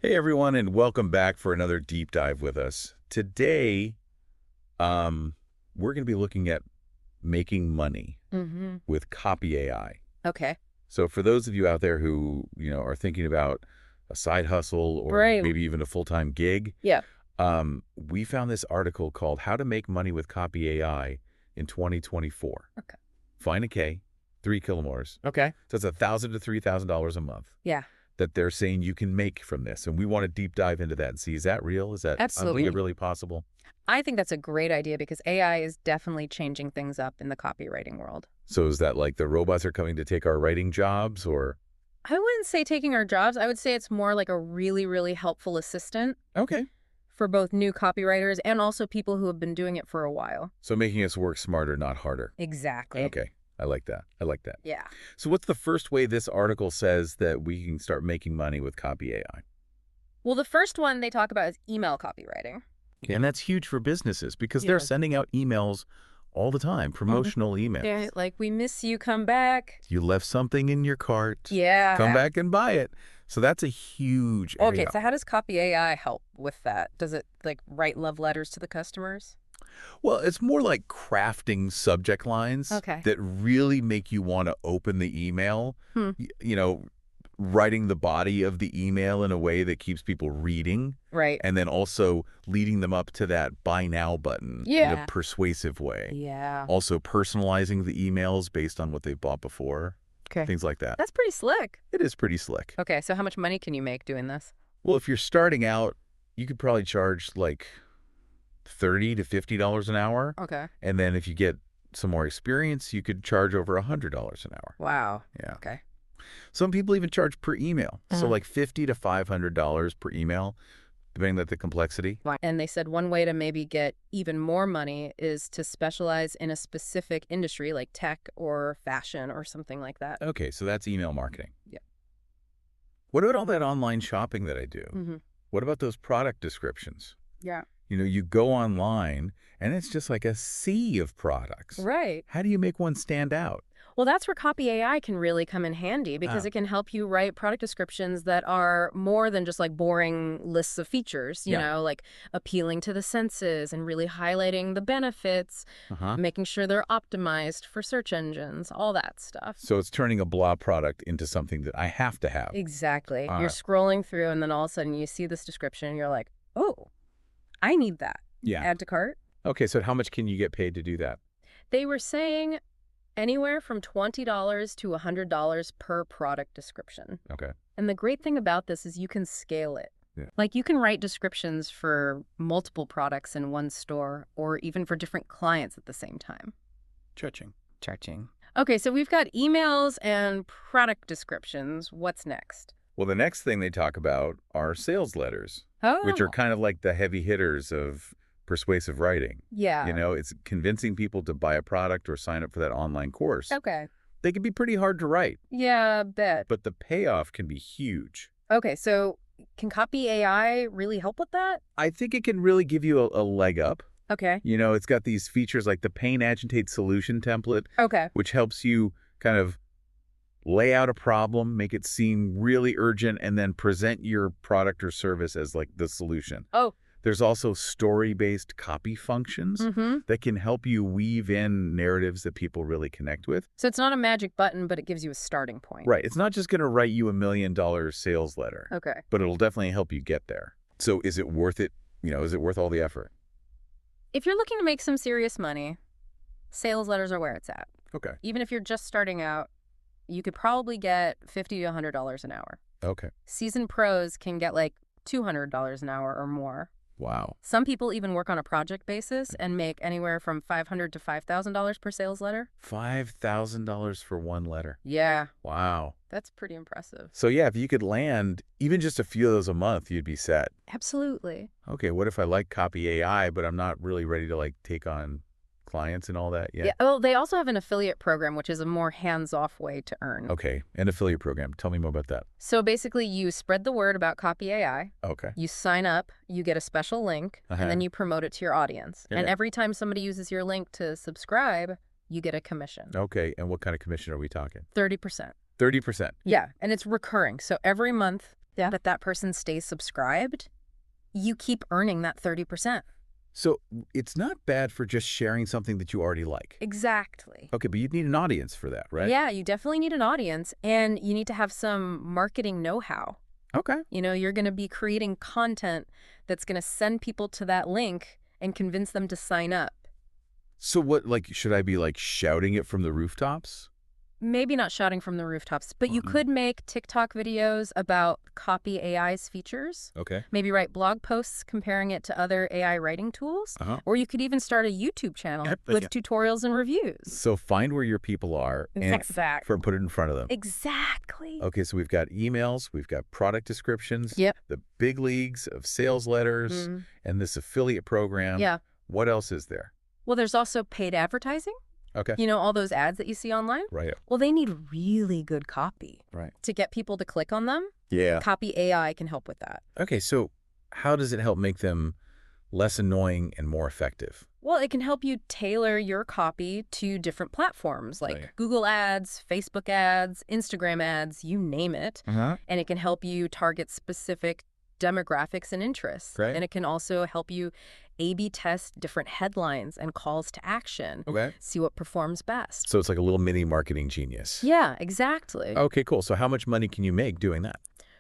Hey everyone, and welcome back for another deep dive with us. Today, we're going to be looking at making money Mm-hmm. with copy AI. Okay. So for those of you out there who, are thinking about a side hustle or Right. maybe even a full-time gig, Yeah. we found this article called How to Make Money with Copy AI in 2024. Okay. Find a K, 3 kilometers. Okay. So it's $1,000 to $3,000 a month Yeah. that they're saying you can make from this. And we want to deep dive into that and see, is that real? Is that Absolutely. something really possible? I think that's a great idea because AI is definitely changing things up in the copywriting world. So is that like the robots are coming to take our writing jobs or? I wouldn't say taking our jobs. I would say it's more like a really, really helpful assistant Okay. for both new copywriters and also people who have been doing it for a while. So making us work smarter, not harder. Exactly. Okay. I like that. I like that. Yeah. So what's the first way this article says that we can start making money with copy AI? Well, the first one they talk about is email copywriting. And that's huge for businesses because Yeah. they're sending out emails all the time, promotional emails. Yeah, like, we miss you, come back. You left something in your cart. Yeah. Come back and buy it. So that's a huge area. Okay, so how does copy AI help with that? Does it, like, write love letters to the customers? Well, it's more like crafting subject lines Okay. that really make you want to open the email. Hmm. Writing the body of the email in a way that keeps people reading, Right. and then also leading them up to that buy now button in Yeah. a persuasive way. Yeah. Also personalizing the emails based on what they've bought before, Okay. things like that. That's pretty slick. It is pretty slick. Okay, so how much money can you make doing this? Well, if you're starting out, you could probably charge like $30 to $50 an hour. Okay. And then if you get some more experience, you could charge over $100 an hour. Wow. Yeah. Okay. Some people even charge per email. So Uh-huh. like $50 to $500 per email, depending on the complexity. And they said one way to maybe get even more money is to specialize in a specific industry like tech or fashion or something like that. Okay, so that's email marketing. Yeah. What about all that online shopping that I do? Mm-hmm. What about those product descriptions? Yeah. You go online and it's just like a sea of products. Right. How do you make one stand out? Well, that's where copy AI can really come in handy because Ah. it can help you write product descriptions that are more than just like boring lists of features, Yeah. like appealing to the senses and really highlighting the benefits, making sure they're optimized for search engines, all that stuff. So it's turning a blah product into something that I have to have. Exactly. All You're right. scrolling through and then all of a sudden you see this description and you're like, oh, I need that. Yeah. Add to cart. Okay, so how much can you get paid to do that? They were saying anywhere from $20 to $100 per product description. Okay. And the great thing about this is you can scale it. Yeah. Like you can write descriptions for multiple products in one store or even for different clients at the same time. Charging. Okay, so we've got emails and product descriptions. What's next? Well, the next thing they talk about are sales letters, Oh, which are kind of like the heavy hitters of persuasive writing. yeah. It's convincing people to buy a product or sign up for that online course. Okay. They can be pretty hard to write, Yeah, bet. but the payoff can be huge. Okay, so can copy AI really help with that? I think it can really give you a leg up. Okay. It's got these features like the Pain Agitate Solution template, Okay. which helps you kind of lay out a problem, make it seem really urgent, and then present your product or service as like the solution. Oh. There's also story-based copy functions Mm-hmm. that can help you weave in narratives that people really connect with. So it's not a magic button, but it gives you a starting point. Right. It's not just going to write you $1 million sales letter, Okay. but it'll definitely help you get there. So is it worth it? Is it worth all the effort? If you're looking to make some serious money, sales letters are where it's at. Okay. Even if you're just starting out, you could probably get $50 to $100 an hour. Okay. Seasoned pros can get like $200 an hour or more. Wow. Some people even work on a project basis and make anywhere from $500 to $5,000 per sales letter. $5,000 for one letter. Yeah, Wow. that's pretty impressive. So yeah, if you could land even just a few of those a month, you'd be set. Absolutely. Okay, what if I like copy AI, but I'm not really ready to like take on clients and all that yet? Yeah. Oh, they also have an affiliate program, which is a more hands-off way to earn. Okay, an affiliate program. Tell me more about that. So basically, you spread the word about Copy AI. Okay. You sign up, you get a special link, Uh-huh. and then you promote it to your audience. And Yeah. every time somebody uses your link to subscribe, you get a commission. Okay, and what kind of commission are we talking? 30%. 30%. Yeah, and it's recurring. So every month, but that person stays subscribed, you keep earning that 30%. So it's not bad for just sharing something that you already like. Exactly. Okay, but you'd need an audience for that, right? Yeah, you definitely need an audience, and you need to have some marketing know-how. Okay. You know, you're going to be creating content that's going to send people to that link and convince them to sign up. So what, like, should I be, like, shouting it from the rooftops? Maybe not shouting from the rooftops, but you could make TikTok videos about Copy AI's features. Okay. Maybe write blog posts comparing it to other AI writing tools. Or you could even start a YouTube channel with tutorials and reviews. So find where your people are and put it in front of them. Exactly. Okay, so we've got emails, we've got product descriptions, the big leagues of sales letters, and this affiliate program. Yeah. What else is there? Well, there's also paid advertising. Okay. You know, all those ads that you see online? Right. Well, they need really good copy. Right. To get people to click on them. Yeah. Copy AI can help with that. Okay, so how does it help make them less annoying and more effective? Well, it can help you tailor your copy to different platforms like Google Ads, Facebook ads, Instagram ads, you name it. And it can help you target specific demographics and interests. Right. And it can also help you A/B test different headlines and calls to action. Okay. See what performs best. So it's like a little mini marketing genius. Yeah, exactly. Okay, cool. So how much money can you make doing that?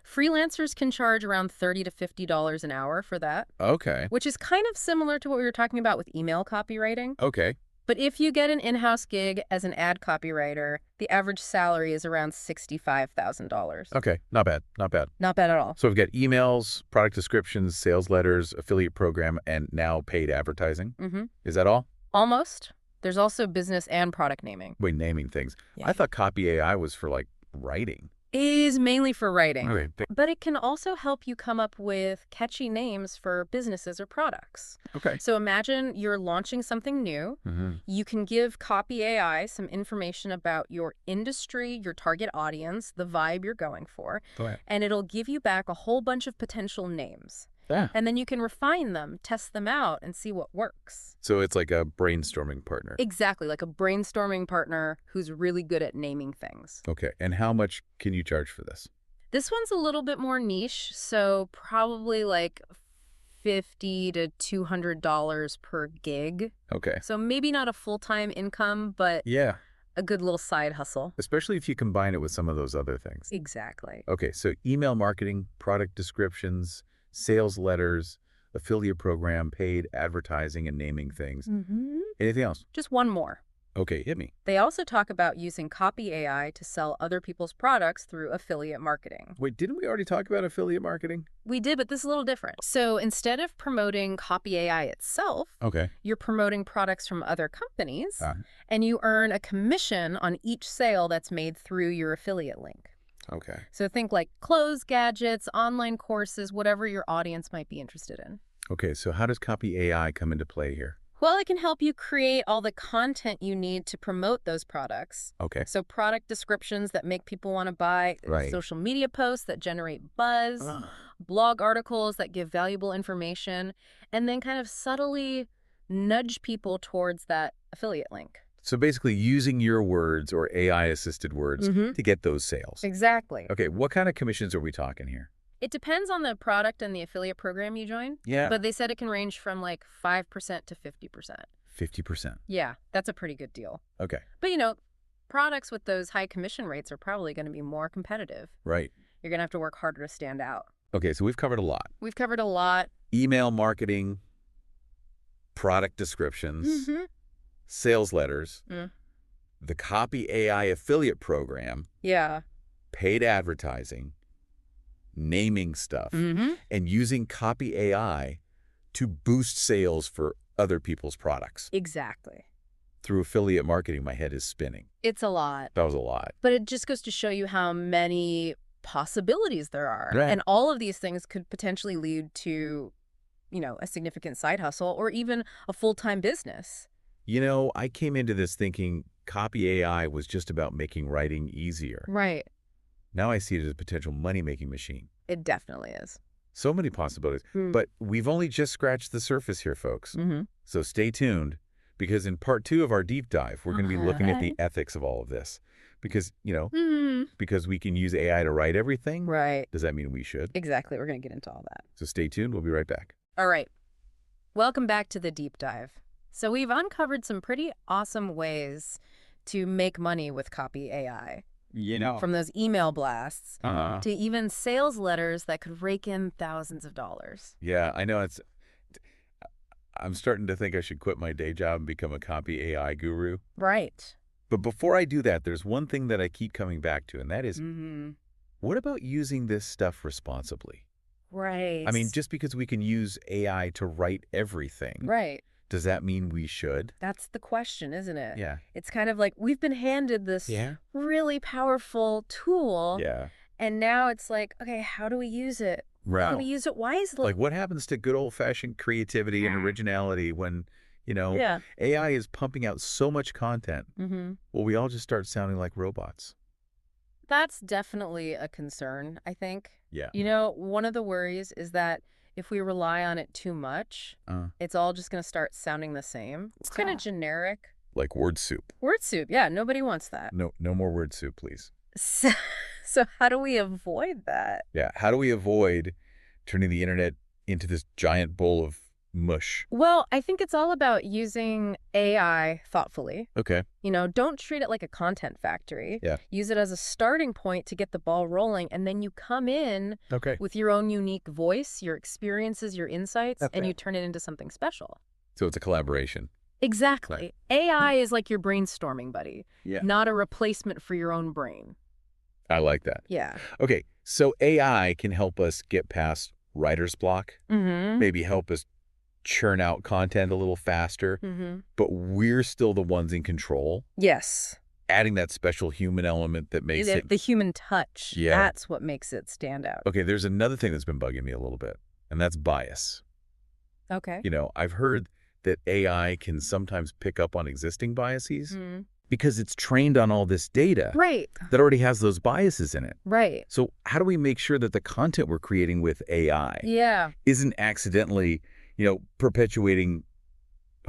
Freelancers can charge around $30 to $50 an hour for that. Okay. Which is kind of similar to what we were talking about with email copywriting. Okay. But if you get an in-house gig as an ad copywriter, the average salary is around $65,000. Okay, not bad, not bad. Not bad at all. So we've got emails, product descriptions, sales letters, affiliate program, and now paid advertising. Is that all? Almost. There's also business and product naming. Wait, naming things. Yeah. I thought Copy AI was for, like, writing. It is mainly for writing. Okay. But it can also help you come up with catchy names for businesses or products. Okay. So imagine you're launching something new. You can give Copy AI some information about your industry, your target audience, the vibe you're going for, and it'll give you back a whole bunch of potential names. Yeah. And then you can refine them, test them out, and see what works. So it's like a brainstorming partner. Exactly, like a brainstorming partner who's really good at naming things. Okay. And how much can you charge for this? This one's a little bit more niche, so probably like $50 to $200 per gig. Okay. So maybe not a full-time income, but Yeah. a good little side hustle. Especially if you combine it with some of those other things. Exactly. Okay. So email marketing, product descriptions, sales letters, affiliate program, paid advertising, and naming things. Anything else? Just one more. Okay, hit me. They also talk about using Copy AI to sell other people's products through affiliate marketing. Wait, didn't we already talk about affiliate marketing? We did, but this is a little different. So instead of promoting Copy AI itself, Okay. you're promoting products from other companies, and you earn a commission on each sale that's made through your affiliate link. Okay. So think like clothes, gadgets, online courses, whatever your audience might be interested in. Okay, so how does Copy AI come into play here? Well, it can help you create all the content you need to promote those products. Okay. So product descriptions that make people want to buy, social media posts that generate buzz, blog articles that give valuable information, and then kind of subtly nudge people towards that affiliate link. So basically using your words or AI-assisted words to get those sales. Exactly. Okay, what kind of commissions are we talking here? It depends on the product and the affiliate program you join. Yeah. But they said it can range from like 5% to 50%. 50%. Yeah, that's a pretty good deal. Okay. But, you know, products with those high commission rates are probably going to be more competitive. Right. You're going to have to work harder to stand out. Okay, so we've covered a lot. We've covered a lot. Email marketing, product descriptions, sales letters, the Copy AI affiliate program, Yeah. paid advertising, naming stuff, and using Copy AI to boost sales for other people's products. Exactly. Through affiliate marketing, my head is spinning. It's a lot. That was a lot. But it just goes to show you how many possibilities there are. Right. And all of these things could potentially lead to, you know, a significant side hustle or even a full-time business. You know, I came into this thinking Copy AI was just about making writing easier. Right. Now I see it as a potential money-making machine. It definitely is. So many possibilities. But we've only just scratched the surface here, folks. So stay tuned, because in part 2 of our deep dive, we're going to be looking at the ethics of all of this. Because, you know, because we can use AI to write everything. Right. Does that mean we should? Exactly. We're going to get into all that. So stay tuned. We'll be right back. All right. Welcome back to the deep dive. So we've uncovered some pretty awesome ways to make money with copy AI. From those email blasts to even sales letters that could rake in thousands of dollars. Yeah, I know. I'm starting to think I should quit my day job and become a copy AI guru. Right. But before I do that, there's one thing that I keep coming back to, and that is, what about using this stuff responsibly? Right. I mean, just because we can use AI to write everything, right. does that mean we should? That's the question, isn't it? Yeah. It's kind of like we've been handed this really powerful tool. Yeah. And now it's like, okay, how do we use it? Right. How do we use it wisely? Like, what happens to good old-fashioned creativity and originality when, AI is pumping out so much content? Well, we all just start sounding like robots. That's definitely a concern, I think. Yeah. One of the worries is that if we rely on it too much, it's all just going to start sounding the same. It's kind of generic. Like word soup. Word soup. Yeah, nobody wants that. No more word soup, please. So how do we avoid that? Yeah. How do we avoid turning the internet into this giant bowl of mush? Well, I think it's all about using AI thoughtfully. Okay. Don't treat it like a content factory. Yeah. Use it as a starting point to get the ball rolling, and then you come in with your own unique voice, your experiences, your insights, and you turn it into something special. So it's a collaboration. Exactly. Right. AI is like your brainstorming buddy, not a replacement for your own brain. I like that. Yeah. Okay, so AI can help us get past writer's block, maybe help us churn out content a little faster, but we're still the ones in control. Yes. Adding that special human element that makes it... The human touch. Yeah. That's what makes it stand out. Okay, there's another thing that's been bugging me a little bit, and that's bias. Okay. I've heard that AI can sometimes pick up on existing biases because it's trained on all this data that already has those biases in it. Right. So how do we make sure that the content we're creating with AI isn't accidentally, perpetuating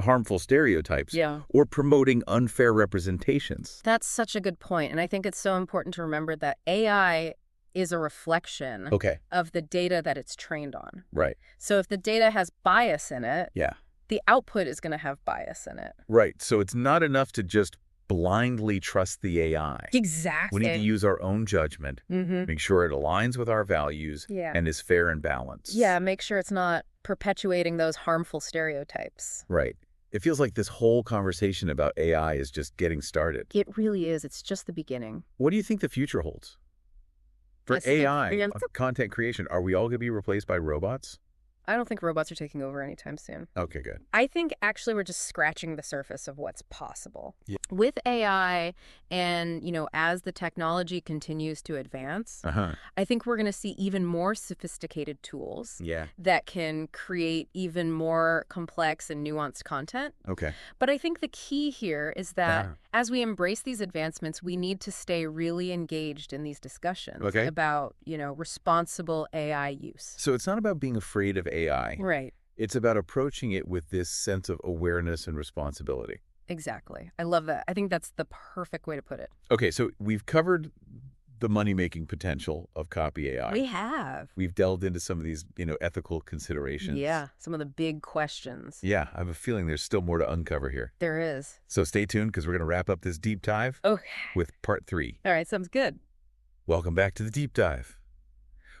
harmful stereotypes or promoting unfair representations? That's such a good point. And I think it's so important to remember that AI is a reflection of the data that it's trained on. Right. So if the data has bias in it, the output is going to have bias in it. Right. So it's not enough to just blindly trust the AI. Exactly. We need to use our own judgment, make sure it aligns with our values and is fair and balanced. Yeah, make sure it's not perpetuating those harmful stereotypes. Right. It feels like this whole conversation about AI is just getting started. It really is. It's just the beginning. What do you think the future holds? For AI, content creation, are we all going to be replaced by robots? I don't think robots are taking over anytime soon. Okay, good. I think actually we're just scratching the surface of what's possible. Yeah. With AI and, as the technology continues to advance, I think we're going to see even more sophisticated tools that can create even more complex and nuanced content. Okay. But I think the key here is that as we embrace these advancements, we need to stay really engaged in these discussions about, responsible AI use. So it's not about being afraid of AI. Right. It's about approaching it with this sense of awareness and responsibility. Exactly. I love that. I think that's the perfect way to put it. Okay, so we've covered the money-making potential of copy AI. We have. We've delved into some of these, ethical considerations. Yeah, some of the big questions. Yeah, I have a feeling there's still more to uncover here. There is. So stay tuned because we're going to wrap up this deep dive with part 3. All right, sounds good. Welcome back to the deep dive.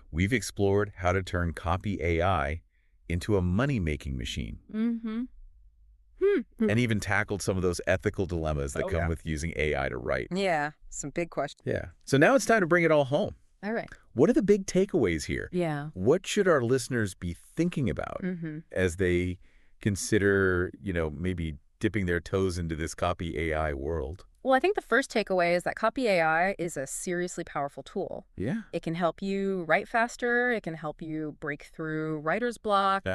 We've explored how to turn copy AI into a money-making machine. And even tackled some of those ethical dilemmas that come with using AI to write. Yeah, some big questions. Yeah. So now it's time to bring it all home. All right. What are the big takeaways here? Yeah. What should our listeners be thinking about as they consider, maybe dipping their toes into this copy AI world? Well, I think the first takeaway is that copy AI is a seriously powerful tool. Yeah. It can help you write faster. It can help you break through writer's block.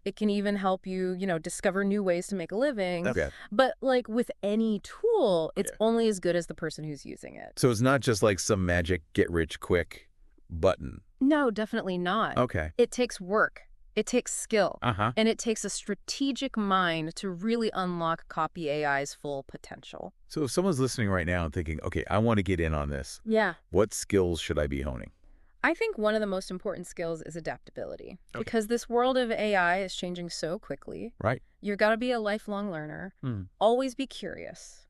It can even help you, discover new ways to make a living. Okay. But like with any tool, it's only as good as the person who's using it. So it's not just like some magic get-rich-quick button. No, definitely not. Okay. It takes work. It takes skill. And it takes a strategic mind to really unlock Copy AI's full potential. So if someone's listening right now and thinking, okay, I want to get in on this, what skills should I be honing? I think one of the most important skills is adaptability. Because this world of AI is changing so quickly. Right. You've got to be a lifelong learner, always be curious,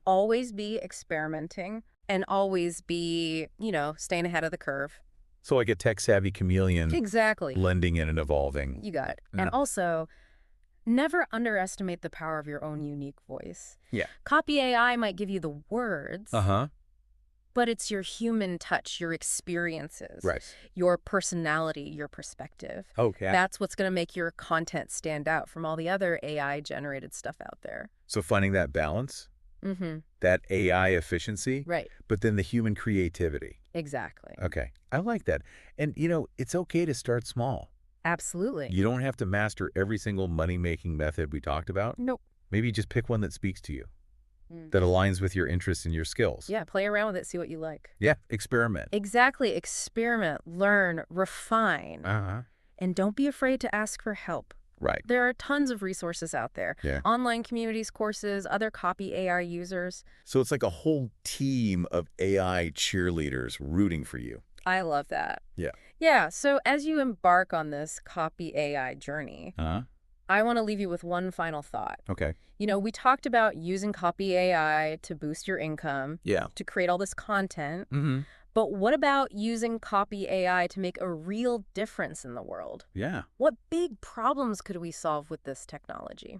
always be experimenting, and always be, staying ahead of the curve. So like a tech-savvy chameleon. Exactly. Blending in and evolving. You got it. And also, never underestimate the power of your own unique voice. Yeah. Copy AI might give you the words, but it's your human touch, your experiences, your personality, your perspective. Okay. That's what's going to make your content stand out from all the other AI-generated stuff out there. So finding that balance, that AI efficiency, but then the human creativity. Exactly. Okay. I like that. And, it's okay to start small. Absolutely. You don't have to master every single money-making method we talked about. Nope. Maybe just pick one that speaks to you, that aligns with your interests and your skills. Yeah, play around with it, see what you like. Yeah, experiment. Exactly. Experiment, learn, refine. And don't be afraid to ask for help. Right. There are tons of resources out there. Yeah. Online communities, courses, other Copy AI users. So it's like a whole team of AI cheerleaders rooting for you. I love that. Yeah. Yeah, so as you embark on this Copy AI journey, I want to leave you with one final thought. Okay. We talked about using Copy AI to boost your income, to create all this content. But what about using Copy AI to make a real difference in the world? Yeah. What big problems could we solve with this technology?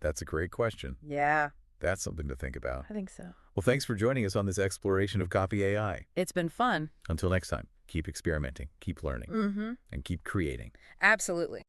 That's a great question. Yeah. That's something to think about. I think so. Well, thanks for joining us on this exploration of Copy AI. It's been fun. Until next time, keep experimenting, keep learning, and keep creating. Absolutely.